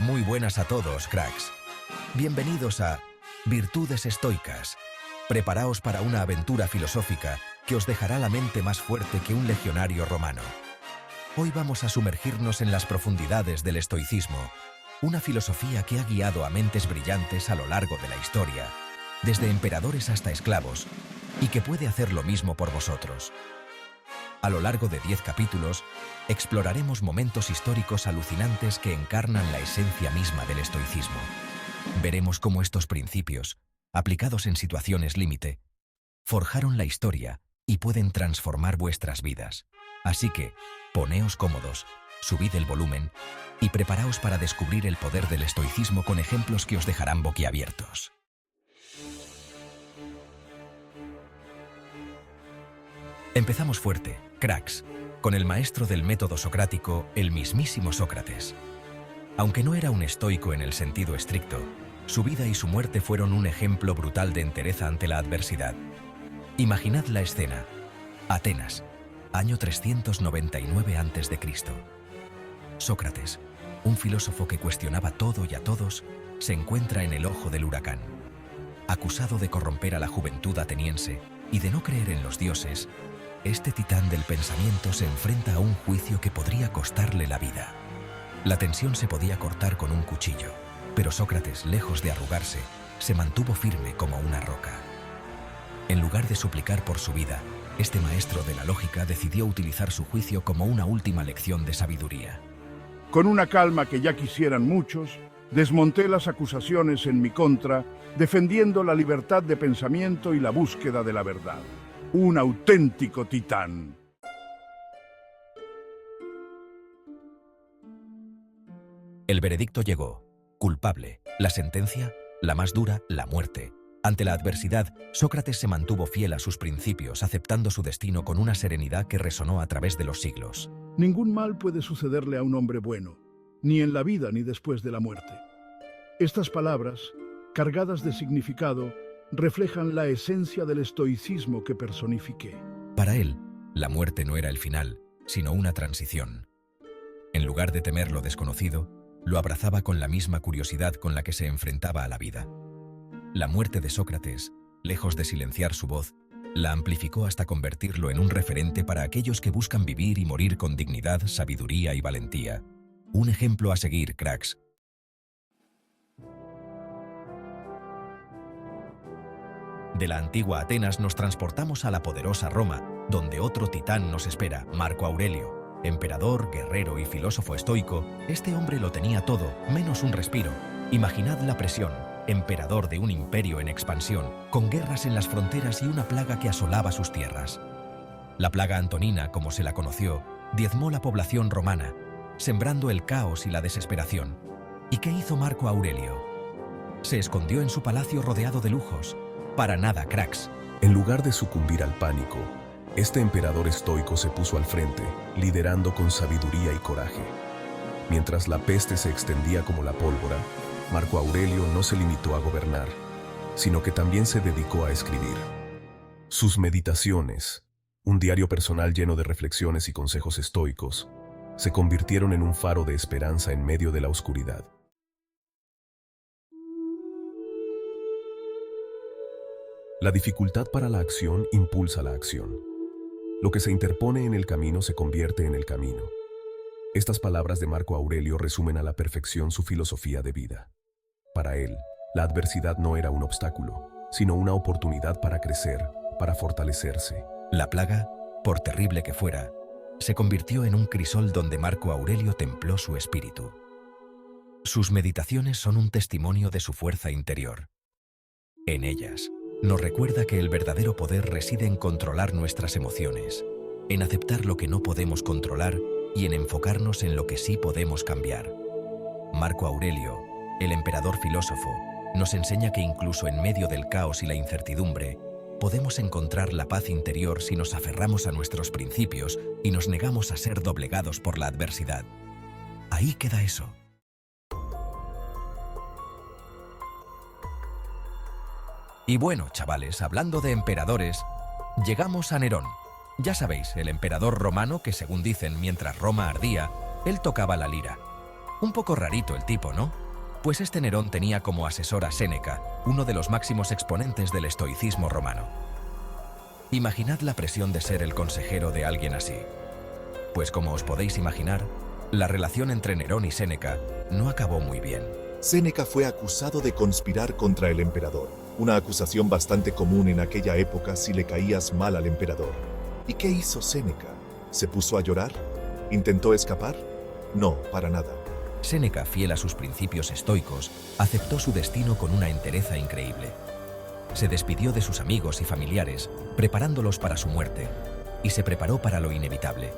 Muy buenas a todos, cracks. Bienvenidos a Virtudes Estoicas. Preparaos para una aventura filosófica que os dejará la mente más fuerte que un legionario romano. Hoy vamos a sumergirnos en las profundidades del estoicismo, una filosofía que ha guiado a mentes brillantes a lo largo de la historia, desde emperadores hasta esclavos, y que puede hacer lo mismo por vosotros. A lo largo de 10 capítulos, exploraremos momentos históricos alucinantes que encarnan la esencia misma del estoicismo. Veremos cómo estos principios, aplicados en situaciones límite, forjaron la historia y pueden transformar vuestras vidas. Así que, poneos cómodos, subid el volumen y preparaos para descubrir el poder del estoicismo con ejemplos que os dejarán boquiabiertos. Empezamos fuerte, cracks, con el maestro del método socrático, el mismísimo Sócrates. Aunque no era un estoico en el sentido estricto, su vida y su muerte fueron un ejemplo brutal de entereza ante la adversidad. Imaginad la escena. Atenas, año 399 a.C. Sócrates, un filósofo que cuestionaba todo y a todos, se encuentra en el ojo del huracán. Acusado de corromper a la juventud ateniense y de no creer en los dioses, este titán del pensamiento se enfrenta a un juicio que podría costarle la vida. La tensión se podía cortar con un cuchillo, pero Sócrates, lejos de arrugarse, se mantuvo firme como una roca. En lugar de suplicar por su vida, este maestro de la lógica decidió utilizar su juicio como una última lección de sabiduría. Con una calma que ya quisieran muchos, desmonté las acusaciones en mi contra, defendiendo la libertad de pensamiento y la búsqueda de la verdad. Un auténtico titán. El veredicto llegó. Culpable. La sentencia, la más dura, la muerte. Ante la adversidad, Sócrates se mantuvo fiel a sus principios, aceptando su destino con una serenidad que resonó a través de los siglos. Ningún mal puede sucederle a un hombre bueno, ni en la vida ni después de la muerte. Estas palabras, cargadas de significado, reflejan la esencia del estoicismo que personifiqué. Para él, la muerte no era el final, sino una transición. En lugar de temer lo desconocido, lo abrazaba con la misma curiosidad con la que se enfrentaba a la vida. La muerte de Sócrates, lejos de silenciar su voz, la amplificó hasta convertirlo en un referente para aquellos que buscan vivir y morir con dignidad, sabiduría y valentía. Un ejemplo a seguir, cracks. De la antigua Atenas nos transportamos a la poderosa Roma, donde otro titán nos espera, Marco Aurelio. Emperador, guerrero y filósofo estoico, este hombre lo tenía todo, menos un respiro. Imaginad la presión. Emperador de un imperio en expansión, con guerras en las fronteras y una plaga que asolaba sus tierras. La plaga antonina, como se la conoció, diezmó la población romana, sembrando el caos y la desesperación. ¿Y qué hizo Marco Aurelio? Se escondió en su palacio rodeado de lujos. Para nada, cracks. En lugar de sucumbir al pánico, este emperador estoico se puso al frente, liderando con sabiduría y coraje. Mientras la peste se extendía como la pólvora, Marco Aurelio no se limitó a gobernar, sino que también se dedicó a escribir. Sus meditaciones, un diario personal lleno de reflexiones y consejos estoicos, se convirtieron en un faro de esperanza en medio de la oscuridad. La dificultad para la acción impulsa la acción. Lo que se interpone en el camino se convierte en el camino. Estas palabras de Marco Aurelio resumen a la perfección su filosofía de vida. Para él, la adversidad no era un obstáculo, sino una oportunidad para crecer, para fortalecerse. La plaga, por terrible que fuera, se convirtió en un crisol donde Marco Aurelio templó su espíritu. Sus meditaciones son un testimonio de su fuerza interior. En ellas, nos recuerda que el verdadero poder reside en controlar nuestras emociones, en aceptar lo que no podemos controlar y en enfocarnos en lo que sí podemos cambiar. Marco Aurelio, el emperador filósofo, nos enseña que incluso en medio del caos y la incertidumbre, podemos encontrar la paz interior si nos aferramos a nuestros principios y nos negamos a ser doblegados por la adversidad. Ahí queda eso. Y bueno, chavales, hablando de emperadores, llegamos a Nerón. Ya sabéis, el emperador romano que, según dicen, mientras Roma ardía, él tocaba la lira. Un poco rarito el tipo, ¿no? Pues este Nerón tenía como asesor a Séneca, uno de los máximos exponentes del estoicismo romano. Imaginad la presión de ser el consejero de alguien así. Pues como os podéis imaginar, la relación entre Nerón y Séneca no acabó muy bien. Séneca fue acusado de conspirar contra el emperador, una acusación bastante común en aquella época si le caías mal al emperador. ¿Y qué hizo Séneca? ¿Se puso a llorar? ¿Intentó escapar? No, para nada. Séneca, fiel a sus principios estoicos, aceptó su destino con una entereza increíble. Se despidió de sus amigos y familiares, preparándolos para su muerte, y se preparó para lo inevitable.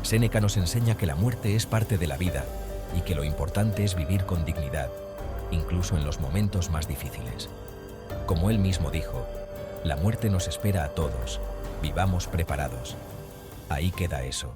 Séneca nos enseña que la muerte es parte de la vida y que lo importante es vivir con dignidad, incluso en los momentos más difíciles. Como él mismo dijo, la muerte nos espera a todos, vivamos preparados. Ahí queda eso.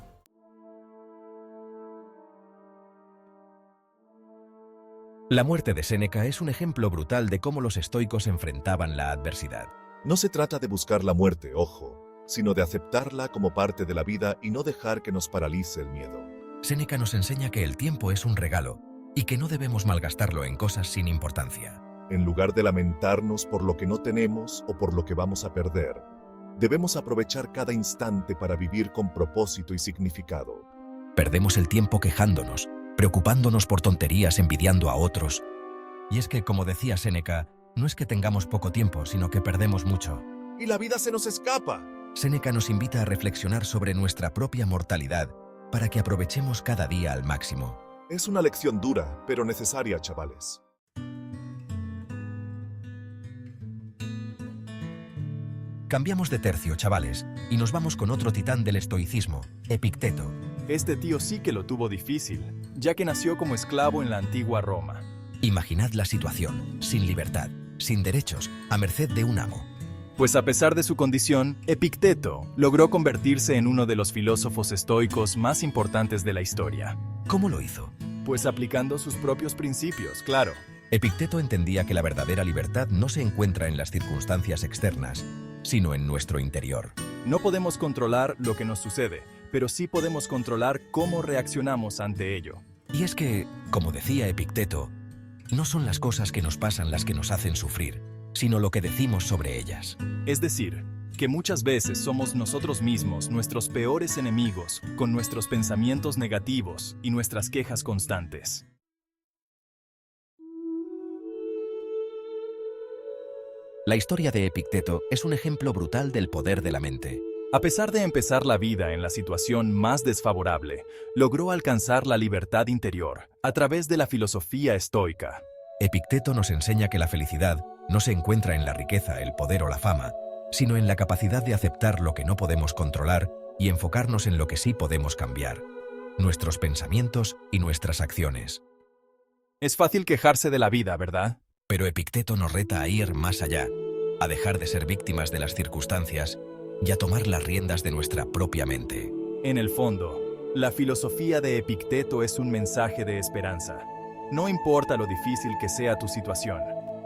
La muerte de Séneca es un ejemplo brutal de cómo los estoicos enfrentaban la adversidad. No se trata de buscar la muerte, ojo, sino de aceptarla como parte de la vida y no dejar que nos paralice el miedo. Séneca nos enseña que el tiempo es un regalo y que no debemos malgastarlo en cosas sin importancia. En lugar de lamentarnos por lo que no tenemos o por lo que vamos a perder, debemos aprovechar cada instante para vivir con propósito y significado. Perdemos el tiempo quejándonos, preocupándonos por tonterías, envidiando a otros. Y es que, como decía Séneca, no es que tengamos poco tiempo, sino que perdemos mucho. ¡Y la vida se nos escapa! Séneca nos invita a reflexionar sobre nuestra propia mortalidad para que aprovechemos cada día al máximo. Es una lección dura, pero necesaria, chavales. Cambiamos de tercio, chavales, y nos vamos con otro titán del estoicismo, Epicteto. Este tío sí que lo tuvo difícil, ya que nació como esclavo en la antigua Roma. Imaginad la situación, sin libertad, sin derechos, a merced de un amo. Pues a pesar de su condición, Epicteto logró convertirse en uno de los filósofos estoicos más importantes de la historia. ¿Cómo lo hizo? Pues aplicando sus propios principios, claro. Epicteto entendía que la verdadera libertad no se encuentra en las circunstancias externas, sino en nuestro interior. No podemos controlar lo que nos sucede, pero sí podemos controlar cómo reaccionamos ante ello. Y es que, como decía Epicteto, no son las cosas que nos pasan las que nos hacen sufrir, sino lo que decimos sobre ellas. Es decir, que muchas veces somos nosotros mismos nuestros peores enemigos, con nuestros pensamientos negativos y nuestras quejas constantes. La historia de Epicteto es un ejemplo brutal del poder de la mente. A pesar de empezar la vida en la situación más desfavorable, logró alcanzar la libertad interior a través de la filosofía estoica. Epicteto nos enseña que la felicidad no se encuentra en la riqueza, el poder o la fama, sino en la capacidad de aceptar lo que no podemos controlar y enfocarnos en lo que sí podemos cambiar, nuestros pensamientos y nuestras acciones. Es fácil quejarse de la vida, ¿verdad? Pero Epicteto nos reta a ir más allá, a dejar de ser víctimas de las circunstancias y a tomar las riendas de nuestra propia mente. En el fondo, la filosofía de Epicteto es un mensaje de esperanza. No importa lo difícil que sea tu situación,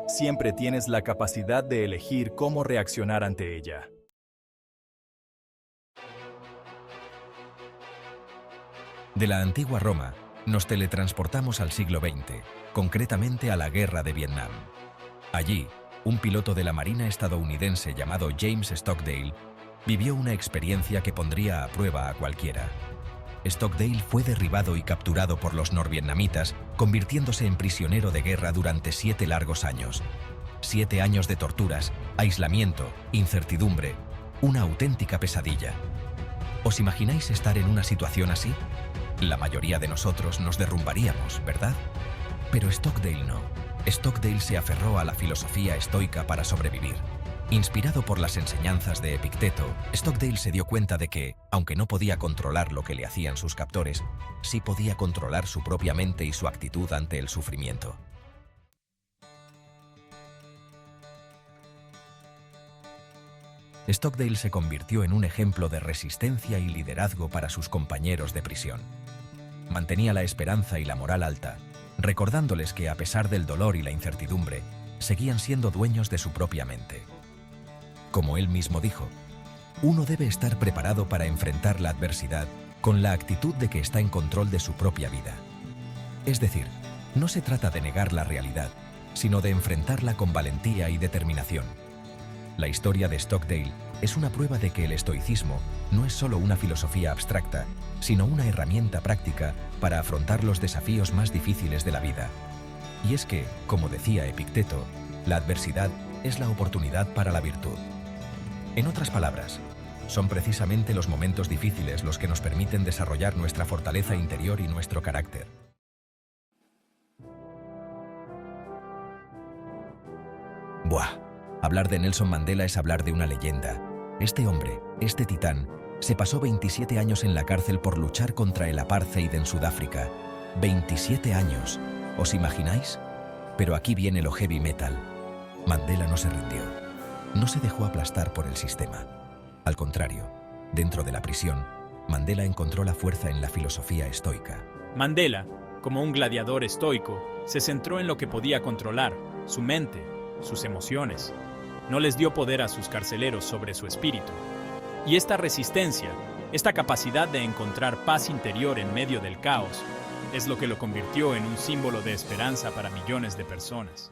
siempre tienes la capacidad de elegir cómo reaccionar ante ella. De la antigua Roma, nos teletransportamos al siglo XX, concretamente a la Guerra de Vietnam. Allí, un piloto de la Marina estadounidense llamado James Stockdale vivió una experiencia que pondría a prueba a cualquiera. Stockdale fue derribado y capturado por los norvietnamitas, convirtiéndose en prisionero de guerra durante 7 largos años. 7 años de torturas, aislamiento, incertidumbre, una auténtica pesadilla. ¿Os imagináis estar en una situación así? La mayoría de nosotros nos derrumbaríamos, ¿verdad? Pero Stockdale no. Stockdale se aferró a la filosofía estoica para sobrevivir. Inspirado por las enseñanzas de Epicteto, Stockdale se dio cuenta de que, aunque no podía controlar lo que le hacían sus captores, sí podía controlar su propia mente y su actitud ante el sufrimiento. Stockdale se convirtió en un ejemplo de resistencia y liderazgo para sus compañeros de prisión. Mantenía la esperanza y la moral alta, recordándoles que, a pesar del dolor y la incertidumbre, seguían siendo dueños de su propia mente. Como él mismo dijo, uno debe estar preparado para enfrentar la adversidad con la actitud de que está en control de su propia vida. Es decir, no se trata de negar la realidad, sino de enfrentarla con valentía y determinación. La historia de Stockdale es una prueba de que el estoicismo no es solo una filosofía abstracta, sino una herramienta práctica para afrontar los desafíos más difíciles de la vida. Y es que, como decía Epicteto, la adversidad es la oportunidad para la virtud. En otras palabras, son precisamente los momentos difíciles los que nos permiten desarrollar nuestra fortaleza interior y nuestro carácter. Buah, hablar de Nelson Mandela es hablar de una leyenda. Este hombre, este titán, se pasó 27 años en la cárcel por luchar contra el apartheid en Sudáfrica. 27 años, ¿os imagináis? Pero aquí viene lo heavy metal. Mandela no se rindió. No se dejó aplastar por el sistema. Al contrario, dentro de la prisión, Mandela encontró la fuerza en la filosofía estoica. Mandela, como un gladiador estoico, se centró en lo que podía controlar, su mente, sus emociones. No les dio poder a sus carceleros sobre su espíritu. Y esta resistencia, esta capacidad de encontrar paz interior en medio del caos, es lo que lo convirtió en un símbolo de esperanza para millones de personas.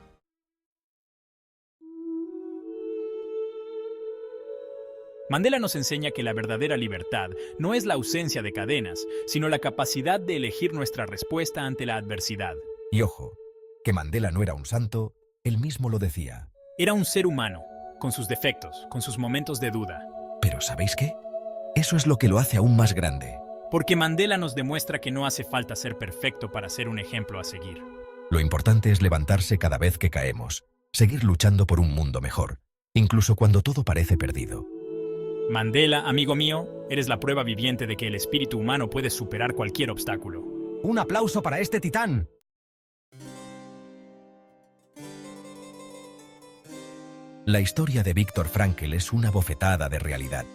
Mandela nos enseña que la verdadera libertad no es la ausencia de cadenas, sino la capacidad de elegir nuestra respuesta ante la adversidad. Y ojo, que Mandela no era un santo, él mismo lo decía. Era un ser humano, con sus defectos, con sus momentos de duda. Pero ¿sabéis qué? Eso es lo que lo hace aún más grande. Porque Mandela nos demuestra que no hace falta ser perfecto para ser un ejemplo a seguir. Lo importante es levantarse cada vez que caemos, seguir luchando por un mundo mejor, incluso cuando todo parece perdido. Mandela, amigo mío, eres la prueba viviente de que el espíritu humano puede superar cualquier obstáculo. ¡Un aplauso para este titán! La historia de Viktor Frankl es una bofetada de realidad.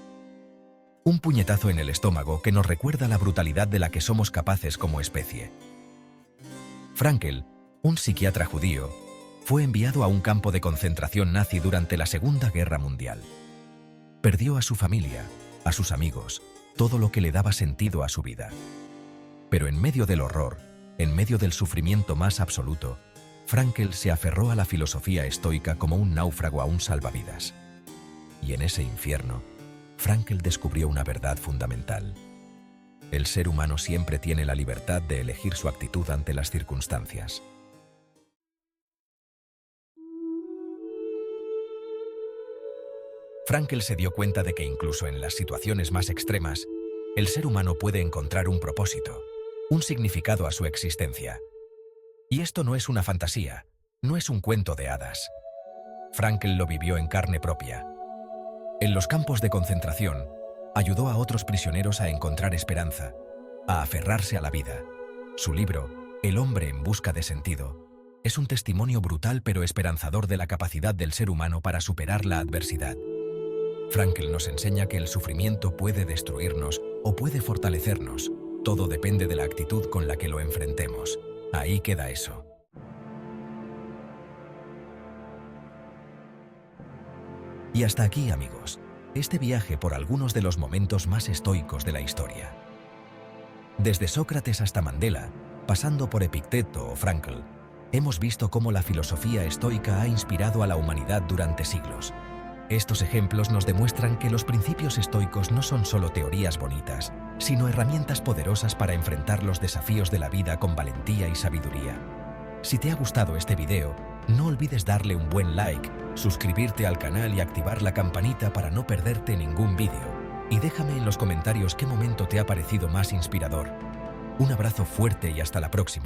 Un puñetazo en el estómago que nos recuerda la brutalidad de la que somos capaces como especie. Frankl, un psiquiatra judío, fue enviado a un campo de concentración nazi durante la Segunda Guerra Mundial. Perdió a su familia, a sus amigos, todo lo que le daba sentido a su vida. Pero en medio del horror, en medio del sufrimiento más absoluto, Frankl se aferró a la filosofía estoica como un náufrago a un salvavidas. Y en ese infierno, Frankl descubrió una verdad fundamental. El ser humano siempre tiene la libertad de elegir su actitud ante las circunstancias. Frankl se dio cuenta de que incluso en las situaciones más extremas, el ser humano puede encontrar un propósito, un significado a su existencia. Y esto no es una fantasía, no es un cuento de hadas. Frankl lo vivió en carne propia. En los campos de concentración, ayudó a otros prisioneros a encontrar esperanza, a aferrarse a la vida. Su libro, El hombre en busca de sentido, es un testimonio brutal pero esperanzador de la capacidad del ser humano para superar la adversidad. Frankl nos enseña que el sufrimiento puede destruirnos o puede fortalecernos. Todo depende de la actitud con la que lo enfrentemos. Ahí queda eso. Y hasta aquí, amigos, este viaje por algunos de los momentos más estoicos de la historia. Desde Sócrates hasta Mandela, pasando por Epicteto o Frankl, hemos visto cómo la filosofía estoica ha inspirado a la humanidad durante siglos. Estos ejemplos nos demuestran que los principios estoicos no son solo teorías bonitas, sino herramientas poderosas para enfrentar los desafíos de la vida con valentía y sabiduría. Si te ha gustado este video, no olvides darle un buen like, suscribirte al canal y activar la campanita para no perderte ningún vídeo. Y déjame en los comentarios qué momento te ha parecido más inspirador. Un abrazo fuerte y hasta la próxima.